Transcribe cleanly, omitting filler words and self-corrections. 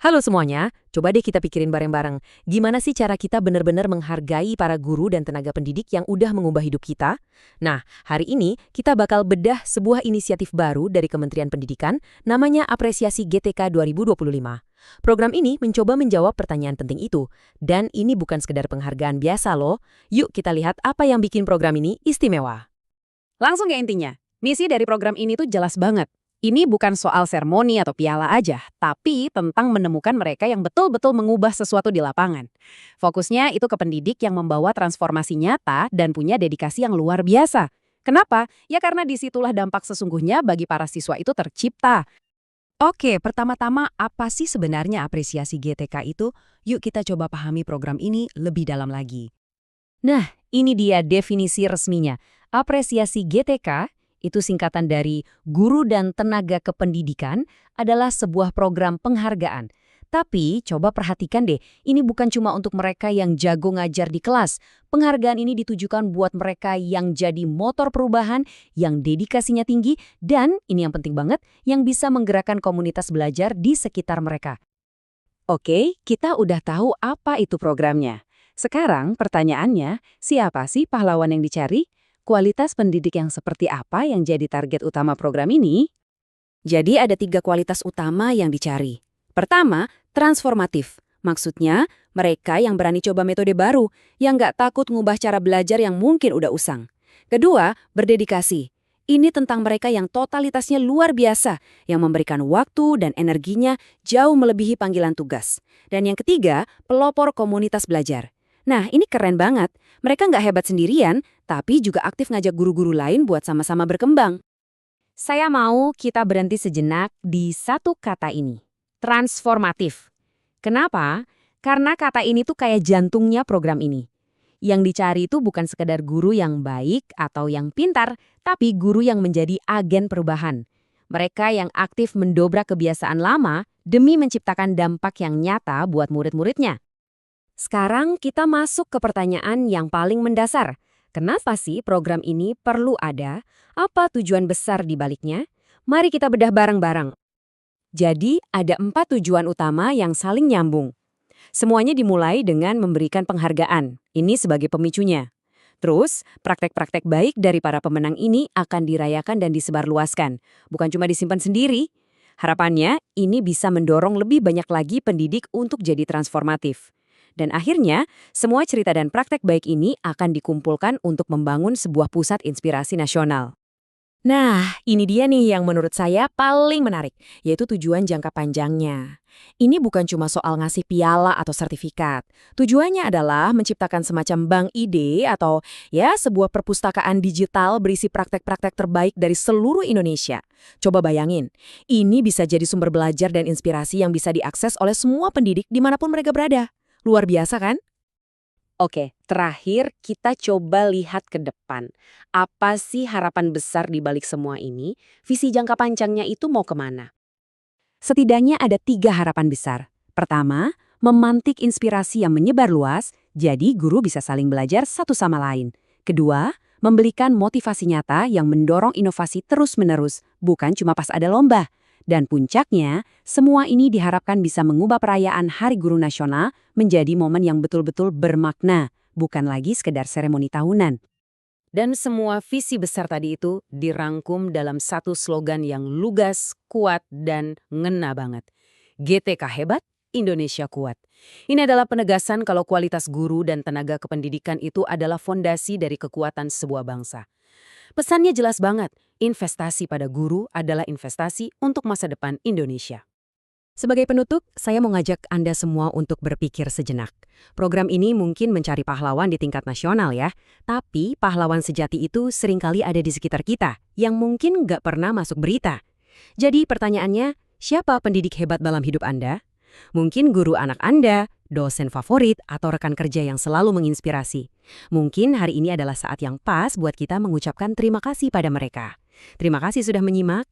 Halo semuanya, coba deh kita pikirin bareng-bareng. Gimana sih cara kita benar-benar menghargai para guru dan tenaga pendidik yang udah mengubah hidup kita? Nah, hari ini kita bakal bedah sebuah inisiatif baru dari Kementerian Pendidikan, namanya Apresiasi GTK 2025. Program ini mencoba menjawab pertanyaan penting itu. Dan ini bukan sekedar penghargaan biasa loh. Yuk kita lihat apa yang bikin program ini istimewa. Langsung ke intinya, misi dari program ini tuh jelas banget. Ini bukan soal seremoni atau piala aja, tapi tentang menemukan mereka yang betul-betul mengubah sesuatu di lapangan. Fokusnya itu ke pendidik yang membawa transformasi nyata dan punya dedikasi yang luar biasa. Kenapa? Ya karena disitulah dampak sesungguhnya bagi para siswa itu tercipta. Oke, pertama-tama apa sih sebenarnya apresiasi GTK itu? Yuk kita coba pahami program ini lebih dalam lagi. Nah, ini dia definisi resminya. Apresiasi GTK itu singkatan dari Guru dan Tenaga Kependidikan adalah sebuah program penghargaan. Tapi coba perhatikan deh, ini bukan cuma untuk mereka yang jago ngajar di kelas. Penghargaan ini ditujukan buat mereka yang jadi motor perubahan, yang dedikasinya tinggi, dan ini yang penting banget, yang bisa menggerakkan komunitas belajar di sekitar mereka. Oke, kita udah tahu apa itu programnya. Sekarang pertanyaannya, siapa sih pahlawan yang dicari? Kualitas pendidik yang seperti apa yang jadi target utama program ini? Jadi ada 3 kualitas utama yang dicari. Pertama, transformatif. Maksudnya, mereka yang berani coba metode baru, yang nggak takut ngubah cara belajar yang mungkin udah usang. Kedua, berdedikasi. Ini tentang mereka yang totalitasnya luar biasa, yang memberikan waktu dan energinya jauh melebihi panggilan tugas. Dan yang ketiga, pelopor komunitas belajar. Nah, ini keren banget. Mereka nggak hebat sendirian, tapi juga aktif ngajak guru-guru lain buat sama-sama berkembang. Saya mau kita berhenti sejenak di satu kata ini. Transformatif. Kenapa? Karena kata ini tuh kayak jantungnya program ini. Yang dicari itu bukan sekedar guru yang baik atau yang pintar, tapi guru yang menjadi agen perubahan. Mereka yang aktif mendobrak kebiasaan lama demi menciptakan dampak yang nyata buat murid-muridnya. Sekarang kita masuk ke pertanyaan yang paling mendasar. Kenapa sih program ini perlu ada? Apa tujuan besar di baliknya? Mari kita bedah bareng-bareng. Jadi, ada 4 tujuan utama yang saling nyambung. Semuanya dimulai dengan memberikan penghargaan. Ini sebagai pemicunya. Terus, praktek-praktek baik dari para pemenang ini akan dirayakan dan disebarluaskan. Bukan cuma disimpan sendiri. Harapannya, ini bisa mendorong lebih banyak lagi pendidik untuk jadi transformatif. Dan akhirnya, semua cerita dan praktek baik ini akan dikumpulkan untuk membangun sebuah pusat inspirasi nasional. Nah, ini dia nih yang menurut saya paling menarik, yaitu tujuan jangka panjangnya. Ini bukan cuma soal ngasih piala atau sertifikat. Tujuannya adalah menciptakan semacam bank ide atau ya sebuah perpustakaan digital berisi praktek-praktek terbaik dari seluruh Indonesia. Coba bayangin, ini bisa jadi sumber belajar dan inspirasi yang bisa diakses oleh semua pendidik dimanapun mereka berada. Luar biasa kan? Oke, terakhir kita coba lihat ke depan. Apa sih harapan besar di balik semua ini? Visi jangka panjangnya itu mau kemana? Setidaknya ada 3 harapan besar. Pertama, memantik inspirasi yang menyebar luas, jadi guru bisa saling belajar satu sama lain. Kedua, memberikan motivasi nyata yang mendorong inovasi terus-menerus, bukan cuma pas ada lomba. Dan puncaknya, semua ini diharapkan bisa mengubah perayaan Hari Guru Nasional menjadi momen yang betul-betul bermakna, bukan lagi sekedar seremoni tahunan. Dan semua visi besar tadi itu dirangkum dalam satu slogan yang lugas, kuat, dan ngena banget. GTK hebat, Indonesia kuat. Ini adalah penegasan kalau kualitas guru dan tenaga kependidikan itu adalah fondasi dari kekuatan sebuah bangsa. Pesannya jelas banget, investasi pada guru adalah investasi untuk masa depan Indonesia. Sebagai penutup, saya mau ngajak Anda semua untuk berpikir sejenak. Program ini mungkin mencari pahlawan di tingkat nasional ya, tapi pahlawan sejati itu seringkali ada di sekitar kita, yang mungkin nggak pernah masuk berita. Jadi pertanyaannya, siapa pendidik hebat dalam hidup Anda? Mungkin guru anak Anda, dosen favorit, atau rekan kerja yang selalu menginspirasi. Mungkin hari ini adalah saat yang pas buat kita mengucapkan terima kasih pada mereka. Terima kasih sudah menyimak.